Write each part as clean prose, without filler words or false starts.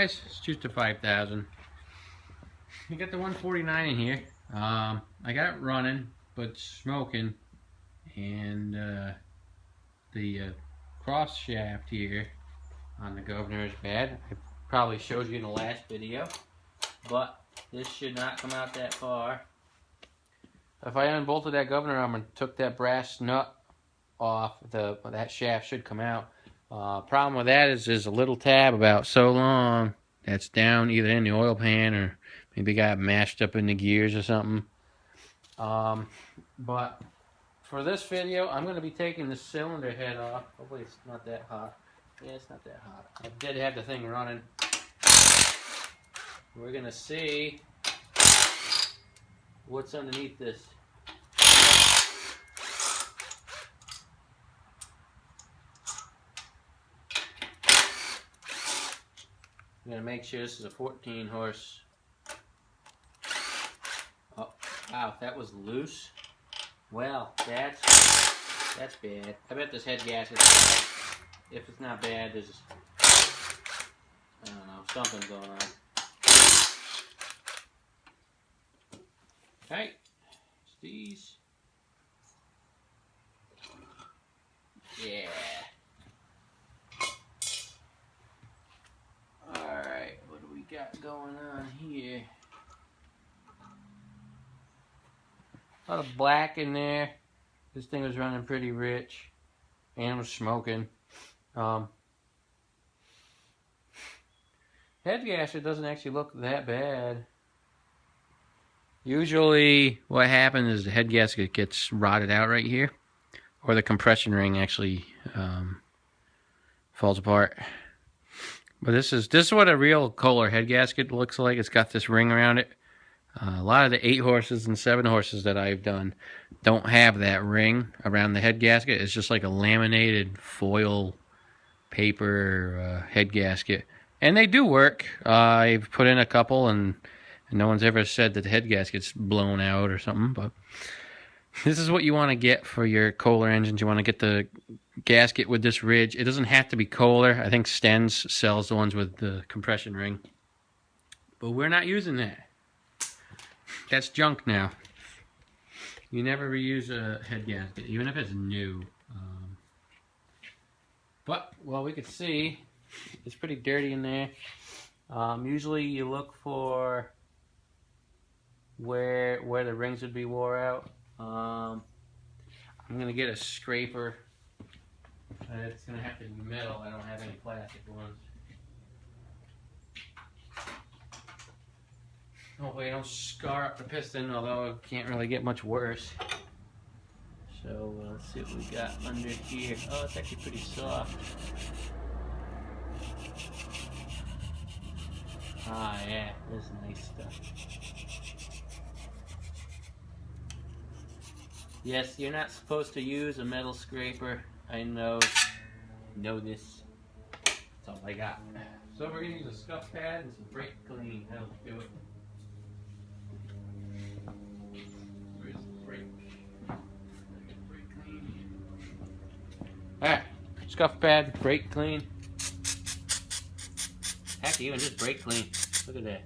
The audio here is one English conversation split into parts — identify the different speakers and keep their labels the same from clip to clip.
Speaker 1: guys, it's just a 5,000. You got the 149 in here. I got it running, but smoking, and the cross shaft here on the governor is bad. I probably showed you in the last video, but this should not come out that far. If I unbolted that governor arm and took that brass nut off, that shaft should come out. Problem with that is there's a little tab about so long that's down either in the oil pan or maybe got mashed up in the gears or something. But for this video, I'm going to be taking the cylinder head off. Hopefully it's not that hot. Yeah, it's not that hot. I did have the thing running. We're going to see what's underneath this. I'm going to make sure this is a 14 horse. Oh, wow, if that was loose, well, that's bad. I bet this head gasket, if it's not bad, there's, I don't know, something's going on. Okay, it's these. Yeah. Alright, what do we got going on here? A lot of black in there. This thing was running pretty rich and was smoking. Head gasket doesn't actually look that bad. Usually what happens is the head gasket gets rotted out right here, or the compression ring actually falls apart. But this is what a real Kohler head gasket looks like. It's got this ring around it. A lot of the 8 horses and 7 horses that I've done don't have that ring around the head gasket. It's just like a laminated foil paper head gasket. And they do work. I've put in a couple and no one's ever said that the head gasket's blown out or something. But this is what you want to get for your Kohler engines. You want to get the gasket with this ridge. It doesn't have to be Kohler. I think Sten's sells the ones with the compression ring. But we're not using that. That's junk now. You never reuse a head gasket, even if it's new. But, well, we could see it's pretty dirty in there. Usually you look for where the rings would be wore out. I'm going to get a scraper. It's going to have to be metal. I don't have any plastic ones. Hopefully I don't scar up the piston, although it can't really get much worse. So let's see what we got under here. Oh, it's actually pretty soft. Ah, yeah, this is nice stuff. Yes, you're not supposed to use a metal scraper. I know this. That's all I got. So we're going to use a scuff pad and some brake clean. That'll do it. Where's the brake? Brake clean. Alright, scuff pad, brake clean. Heck, even just brake clean. Look at that.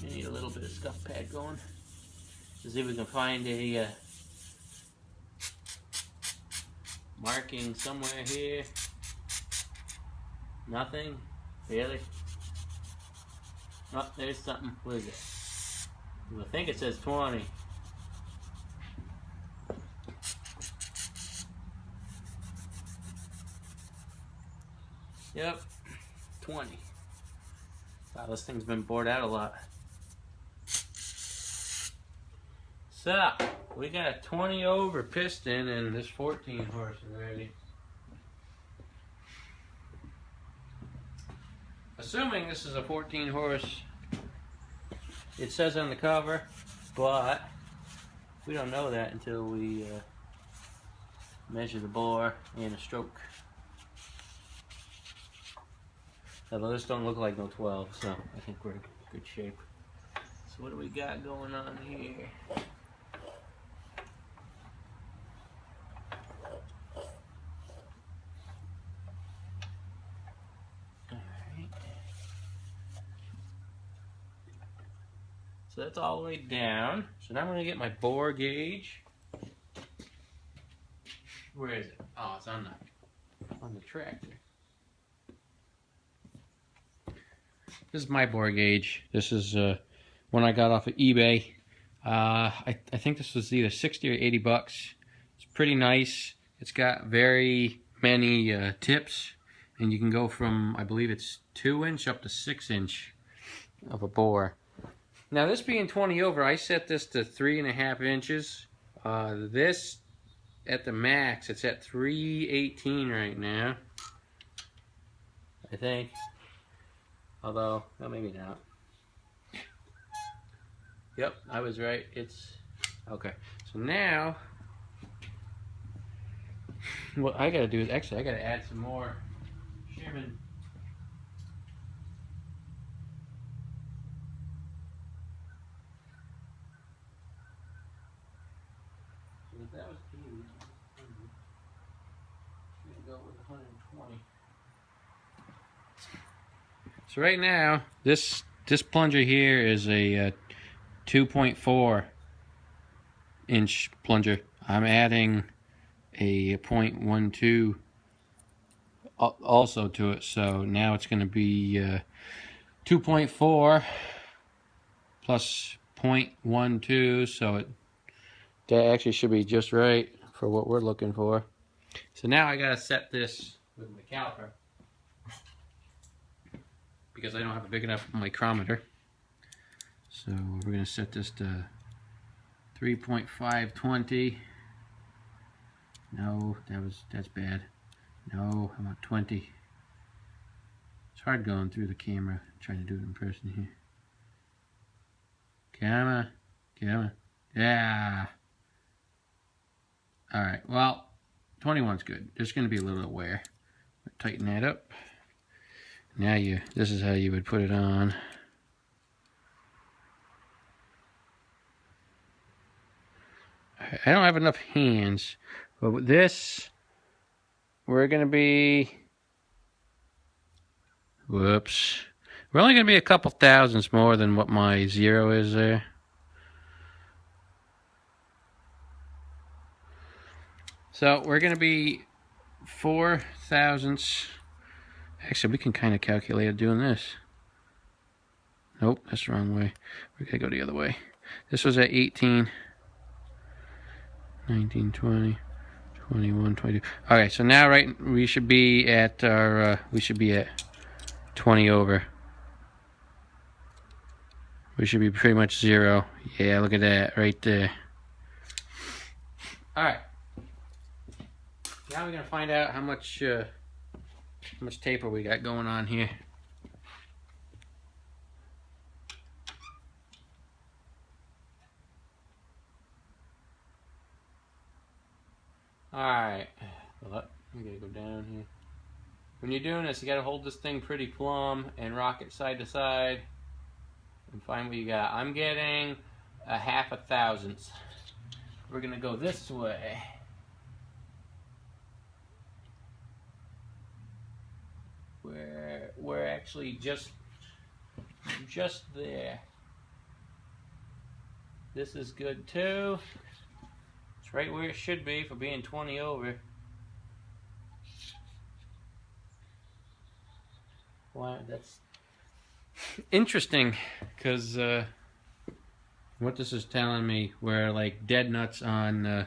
Speaker 1: You need a little bit of scuff pad going. Let's see if we can find a marking somewhere here. Nothing? Really? Oh, there's something. What is it? I think it says 20. Yep, 20. Wow, this thing's been bored out a lot. So, we got a 20 over piston in this 14 horse already. Assuming this is a 14 horse, it says on the cover, but we don't know that until we measure the bore and the stroke. Although this don't look like no 12, so I think we're in good shape. So what do we got going on here? Alright. So that's all the way down. So now I'm going to get my bore gauge. Where is it? Oh, it's on the tractor. This is my bore gauge. This is one I got off of eBay. I think this was either 60 or 80 bucks. It's pretty nice. It's got very many tips, and you can go from, I believe it's 2-inch up to 6-inch of a bore. Now this being 20 over, I set this to 3.5 inches. This at the max, it's at 318 right now, I think. Although, well, maybe not. Yep, I was right. It's okay. So now, what I gotta do is actually I gotta add some more shimmin. So if that was 80, I'm gonna go with 120. So right now, this plunger here is a 2.4 inch plunger. I'm adding a 0.12 also to it, so now it's going to be 2.4 plus 0.12, so that actually should be just right for what we're looking for. So now I got to set this with my caliper, because I don't have a big enough micrometer. So we're going to set this to 3.520. No, that's bad. No, I want 20. It's hard going through the camera, trying to do it in person here. Camera, yeah. All right, well, 21's good. There's going to be a little wear. Tighten that up. Now this is how you would put it on. I don't have enough hands, but with this, we're going to be, whoops, we're only going to be a couple thousandths more than what my 0 is there. So we're going to be 4 thousandths. Actually, we can kind of calculate it doing this. Nope, that's the wrong way. We gotta go the other way. This was at 18, 19, 20, 21, 22. Okay, so now we should be at our, we should be at 20 over. We should be pretty much 0. Yeah, look at that right there. All right. Now we're gonna find out how much taper we got going on here. Alright, well, we gotta go down here. When you're doing this, you gotta hold this thing pretty plumb and rock it side to side and find what you got. I'm getting a 1/2 thousandths. We're gonna go this way. We're actually just there. This is good too. It's right where it should be for being 20 over. Wow, that's interesting, because what this is telling me, we're like dead nuts on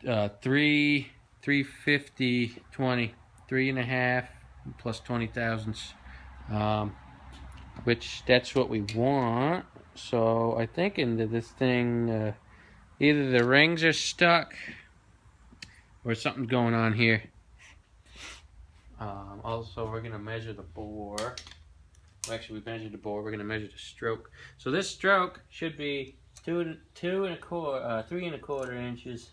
Speaker 1: 350, 20, 3.5 plus 20 thousandths, which that's what we want. So I think into this thing, either the rings are stuck or something's going on here. Also, we're going to measure the bore. Well, actually, we measured the bore. We're going to measure the stroke. So this stroke should be 3.25 inches.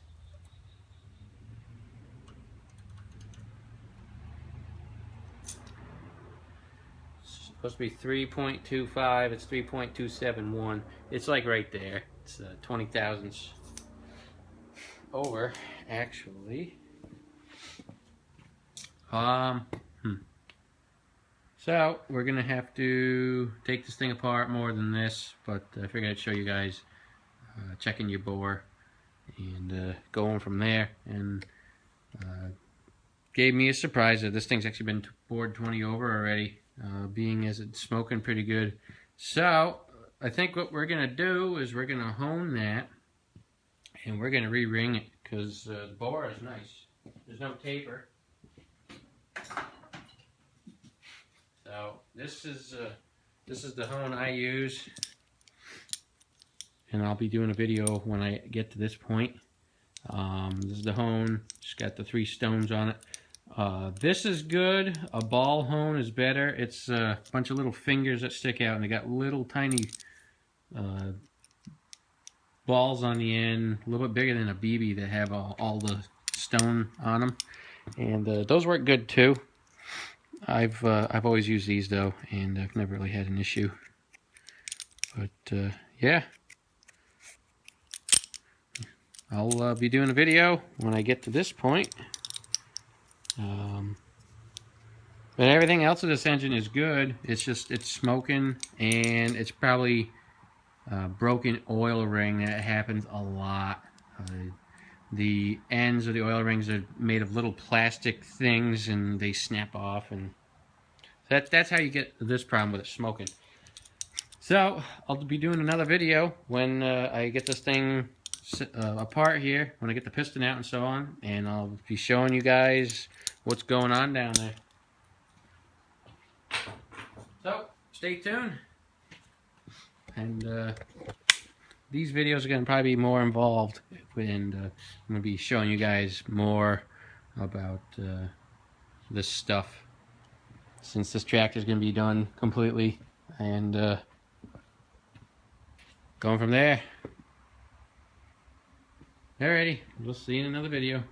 Speaker 1: It's supposed to be 3.25. It's 3.271. It's like right there. It's 20 thousandths over, actually. So we're gonna have to take this thing apart more than this, but I figured I'd show you guys checking your bore and going from there. And gave me a surprise that this thing's actually been bored 20 over already, being as it's smoking pretty good. So I think what we're gonna do is we're gonna hone that, and we're gonna re-ring it because the bore is nice. There's no taper. So this is the hone I use, and I'll be doing a video when I get to this point. This is the hone. It's got the 3 stones on it. This is good. A ball hone is better. It's a bunch of little fingers that stick out, and they got little tiny balls on the end, a little bit bigger than a BB, that have all the stone on them, and those work good too. I've always used these though, and I've never really had an issue. But yeah, I'll be doing a video when I get to this point. But everything else of this engine is good. It's just, it's smoking, and it's probably broken oil ring. That happens a lot. The ends of the oil rings are made of little plastic things, and they snap off, and that's how you get this problem with it smoking. So I'll be doing another video when I get this thing apart here, when I get the piston out and so on, and I'll be showing you guys what's going on down there. So stay tuned, and these videos are going to probably be more involved, and I'm going to be showing you guys more about this stuff, since this tractor is going to be done completely, and going from there. Alrighty, we'll see you in another video.